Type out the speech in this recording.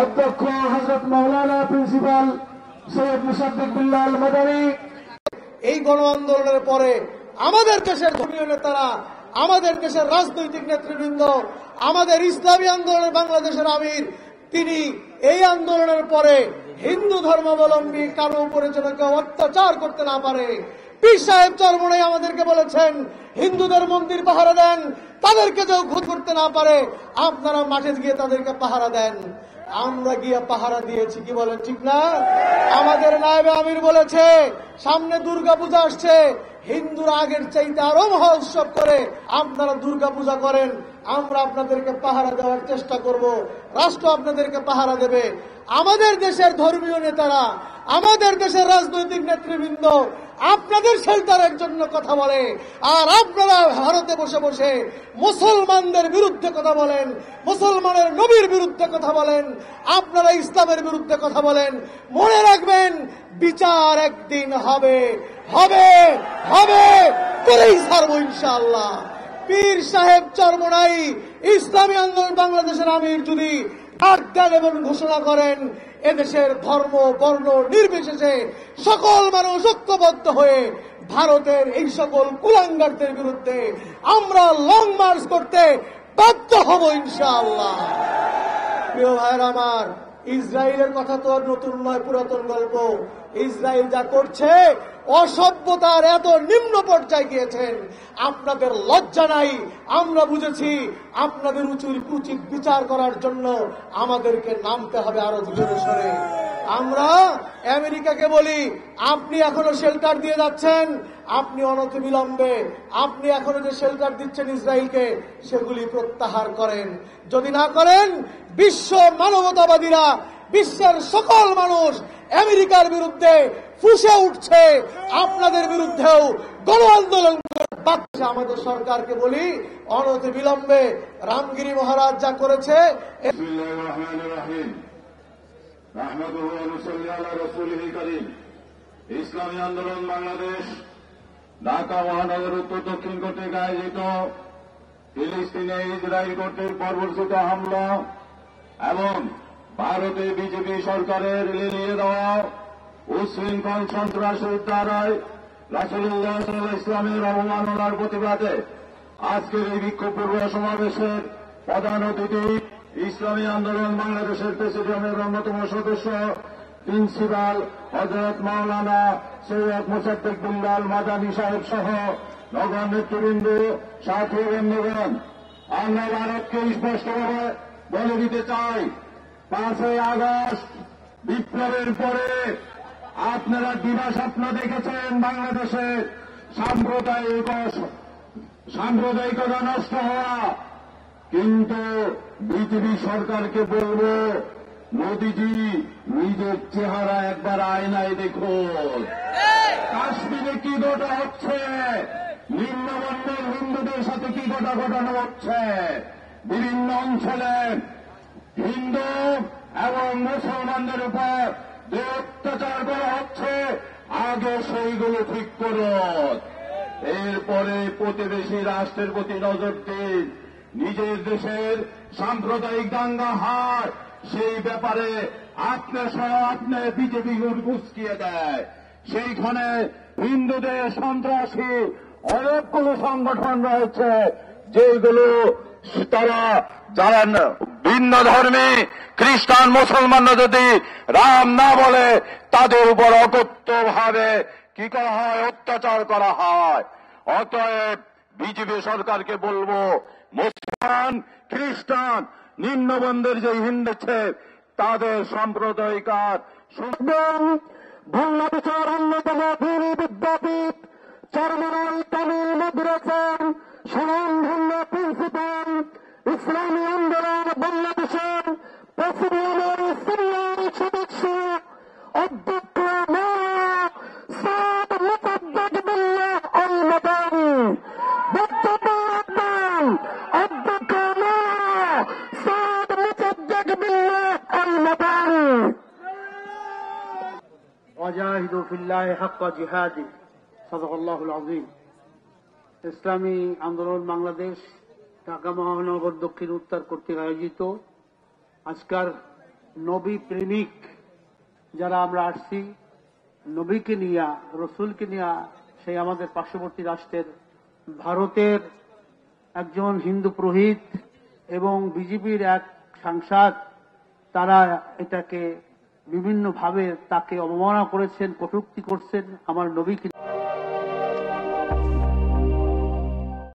অধ্যক্ষ হযরত মাওলানা প্রিন্সিপাল সৈয়দ মুসাদ্দিক বিল্লাল মাদানী। এই গণ আন্দোলনের পরে আমাদের দেশের ধর্মীয় নেতারা, আমাদের দেশের রাজনৈতিক নেতৃবৃন্দ, আমাদের ইসলামী আন্দোলনের বাংলাদেশের আমির, তিনি এই আন্দোলনের পরে হিন্দু ধর্মাবলম্বী কারো উপরে যেন কেউ অত্যাচার করতে না পারে। পীর সাহেব চরমোনাই আমাদেরকে বলেছেন, হিন্দুদের মন্দির পাহারা দেন, তাদেরকে কেউ খুন করতে না পারে, আপনারা মাঠে গিয়ে তাদেরকে পাহারা দেন। আমরা গিয়ে পাহারা দিয়েছি, কি বলেন ঠিক না? আমাদের নায়েবে আমির বলেছে, সামনে দুর্গাপূজা আসছে, হিন্দুরা আগের চাইতে আরো মহা উৎসব করে আপনারা দুর্গাপূজা করেন, আমরা আপনাদেরকে পাহারা দেওয়ার চেষ্টা করব, রাষ্ট্র আপনাদেরকে পাহারা দেবে। আমাদের দেশের ধর্মীয় নেতারা, আমাদের দেশের রাজনৈতিক নেতৃবৃন্দ আপনাদের শেল্টারের জন্য কথা বলে, আর আপনারা ভারতে বসে বসে মুসলমানদের বিরুদ্ধে কথা বলেন, মুসলমানের নবীর বিরুদ্ধে কথা বলেন, আপনারা ইসলামের বিরুদ্ধে কথা বলেন। মনে রাখবেন, বিচার একদিন হবে, হবে, হবে, করেই ছাড়বো ইনশাআল্লাহ। পীর সাহেব চরমোনাই ইসলামী আন্দোলন বাংলাদেশের আমির যদি ডাক দেন এবং ঘোষণা করেন, এদেশের ধর্ম বর্ণ নির্বিশেষে সকল মানুষ ঐক্যবদ্ধ হয়ে ভারতের এই সকল কুলাঙ্গারদের বিরুদ্ধে আমরা লং মার্চ করতে বাধ্য হব ইনশাআল্লাহ। প্রিয় ভাইয়ের আমার, ইসরায়েলের কথা তো আর নতুন নয়, পুরাতন গল্প। ইসরায়েল যা করছে, অসভ্যতার এত নিম্ন পর্যায়ে গিয়েছেন, আপনাদের লজ্জা নাই। আমরা বুঝেছি, আপনাদের উচিত বিচার করার জন্য আমাদেরকে নামতে হবে আরো জোরে সরে। আমরা আমেরিকাকে বলি, আপনি এখনো শেল্টার দিয়ে যাচ্ছেন, আপনি অনতিবিলম্বে আপনি এখনো যে শেল্টার দিচ্ছেন ইসরায়েলকে, সেগুলি প্রত্যাহার করেন। যদি না করেন, বিশ্ব মানবতাবাদীরা, বিশ্বের সকল মানুষ আমেরিকার বিরুদ্ধে ফুঁসে উঠছে, আপনাদের বিরুদ্ধেও গণ আন্দোলন বাড়ছে। আমাদের সরকারকে বলি, অনতিবিলম্বে রামগিরি মহারাজ যা করেছে, ইসলামী আন্দোলন বাংলাদেশ ঢাকা মহানগর উত্তর দক্ষিণ কর্তৃক আয়োজিত ফিলিস্তিনে ইসরায়েল কর্তৃক বর্বরচিত হামলা এবং ভারতে বিজেপি সরকারের লেলিয়ে দেওয়া উচ্ছৃঙ্খল সন্ত্রাসের দ্বারায় রাসূলুল্লাহ সাল্লাল্লাহু আলাইহি ইসলামের অবমাননার প্রতিবাদে আজকের এই বিক্ষোভ পূর্ব সমাবেশের প্রধান অতিথি ইসলামী আন্দোলন বাংলাদেশের প্রেসিডিয়ামের অন্যতম সদস্য প্রিন্সিপাল হযরত মাওলানা সৈয়দ মুসাদ্দিক বিল্লাল মাদানী সাহেব সহ নগর নেতৃবৃন্দ, সাথী বন্ধুগণ, আমরা ভারতকে স্পষ্টভাবে বলে দিতে চাই, 5ই আগস্ট বিপ্লবের পরে আপনারা দিবা স্বপ্ন দেখেছেন বাংলাদেশে সাম্প্রদায়িকতা নষ্ট হওয়া, কিন্তু বিজেপি সরকারকে বলব, মোদিজি নিজের চেহারা একবার আয়নায় দেখুন। কাশ্মীরে কি ঘটা হচ্ছে, নিম্নবর্ণের হিন্দুদের সাথে কি ঘটানো হচ্ছে, বিভিন্ন অঞ্চলে হিন্দু এবং মুসলমানদের উপর যে অত্যাচার করা হচ্ছে, আগে সেইগুলো ঠিক করুন। এরপরে প্রতিবেশী রাষ্ট্রের প্রতি নজর দিন। নিজের দেশের সাম্প্রদায়িক দাঙ্গা হয়, সেই ব্যাপারে আপনি বিজেপি উস্কিয়ে দেয়। সেইখানে হিন্দুদের সন্ত্রাসী অনেকগুলো সংগঠন রয়েছে, যেগুলো তারা যারা ভিন্ন ধর্মী খ্রিস্টান মুসলমানরা যদি রাম না বলে, তাদের উপর অকথ্যভাবে কি করা হয়, অত্যাচার করা হয়। অতএব বিজেপি সরকারকে বলবো, মুসলমান খ্রিস্টান নিম্নবন্ধের যে হিন্দু আছে, তাদের সাম্প্রদায়িকার বাংলাদেশের অন্যতম ধনী বিদ্যাপীঠ চরমোনাই তামিল মাদ্রাসার স্বনামধন্য প্রিন্সিপাল, ইসলামী আন্দোলন বাংলাদেশের প্রেসিডিয়ামের সিনিয়র সদস্য অধ্যক্ষ মাওলানা সৈয়দ মুসাদ্দিক বিল্লাহ আল মাদানী, বক্তব্য রাখবেন অধ্যক্ষ মাওলানা সৈয়দ মুসাদ্দিক বিল্লাহ আল মাদানী। ওয়াজাহিদু ফিল্লাহি হাক্কা জিহাদি, সাদাকাল্লাহুল আযীম। ইসলামী আন্দোলন বাংলাদেশ ঢাকা মহানগর দক্ষিণ উত্তর কর্তৃক আয়োজিত আজকার নবী প্রেমিক যারা আমরা আসছি, নবীকে নিয়া, রসুলকে নিয়া, সেই আমাদের পার্শ্ববর্তী রাষ্ট্রের ভারতের একজন হিন্দু পুরোহিত এবং বিজেপির এক সাংসদ, তারা এটাকে বিভিন্নভাবে তাকে অবমাননা করেছেন, কটূক্তি করছেন আমার নবীকে।